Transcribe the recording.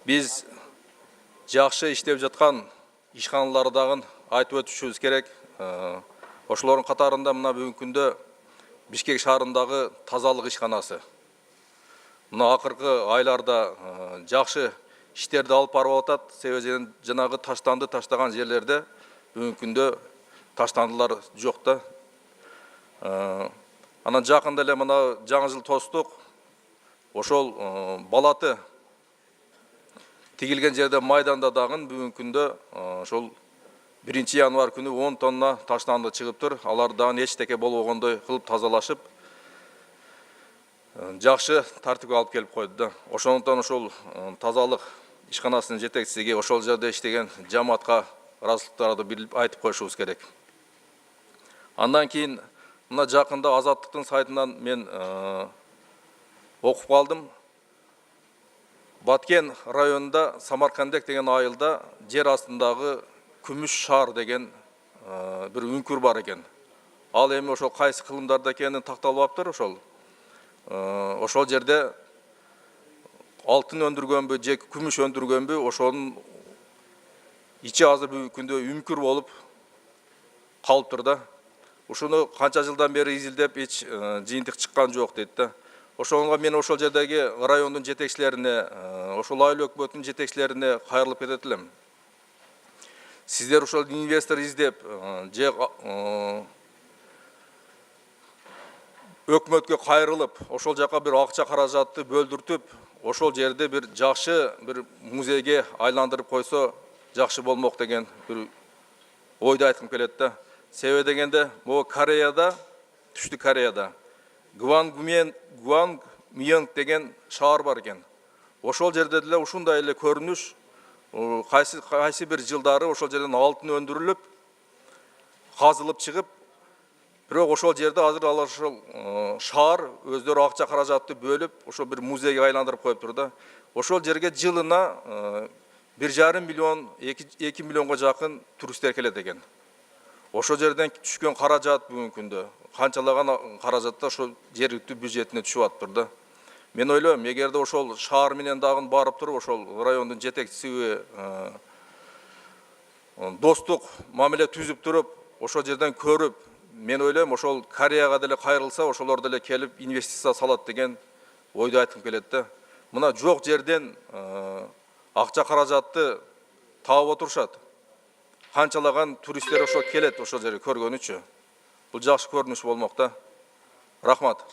Biz жақсы иштеп жатқан ишканалардагы айтып өтүшүбүз керек. Ошолордун катарында мына бүгүнкү күндө Бишкек шаарындагы тазалык ишканасы. Мына акыркы айларда жақсы иштерди алып барып атат. Себеби жанагы таштанды таштаган жерлерде бүгүнкү күндө таштандылар жок да. Анан жакында эле мына жаңы жыл тостук. Ошол балаты тигилген жерде майданда дагы бүгүнкү күндө ошол 1 январь күнү 10 тонна таштанды чыгыптыр. Алар дагы эчтеке болбогондой кылып тазалашып, жакшы тартипке алып келип койду да. Ошондуктан ошол тазалык ишканасынын жетекчисиге, ошол жерде иштеген жамаатка ыраазычылыктарды билдирип айтып коюшубуз керек. Андан кийин мына жакында Азаттыктын сайтынан мен окуп калдым. Баткен районунда Самаркандек деген айылда жер астындагы күмүш шаар деген бир үңкүр бар экен. Ал эми ошол кайсы кылымдарда экенин такталбаптыр. Ошол жерде алтын өндүргөнбү же күмүш өндүргөнбү, ошонун ичи азыр бүгүнкү күндө үңкүр болуп калыптыр да. Ушуну канча жылдан бери изилдеп эч жыйынтык чыккан жок дейт да. Ошонго мен ошол жердеги райондун жетекчилерине, ошол айыл өкмөтүнүн жетекчилерине кайрылып кетет элем. Сиздер ошол инвестор издеп, же өкмөткө кайрылып, ошол жака бир акча каражатты бөлдүртүп, ошол жерде бир жакшы бир музейге айландырып койсо жакшы болмок деген бир ойду айткым келет да. Себеби дегенде, могу Кореяда, Түштүк Кореяда Гвангмьонг деген шаар бар экен. Ошол жерде деле ушундай эле көрүнүш, кайсы бир жылдары ошол жерден алтын өндүрүлүп, казылып чыгып, бирок ошол жерде азыр алар ошол шаар өздөрү акча каражатты бөлүп, ошол бир музейге айландырып коюптур да. Ошол жерге жылына 1,5 миллион, 2 миллионго жакын туристтер келет экен. Ошол жерден түшкөн каражат бүгүнкү күндө канчалаган каражатта ошол жергиликтүү бюджетине түшүп атыптыр да. Мен ойлойм, эгерде ошол шаар менен дагы барып туруп, ошол райондун жетекчиси достук мамиле түзүп туруп, ошол жерден көрүп, мен ойлойм, ошол Кореяга деле кайрылса, ошолор деле келип инвестиция салат деген ойду айткым келет да. Мына жок жерден акча каражатты таап отурушат. Канчалаган туристтер ошол келет, ошол жерге көргөнүчү. Бул жакшы көрүнүш болмок да. Рахмат.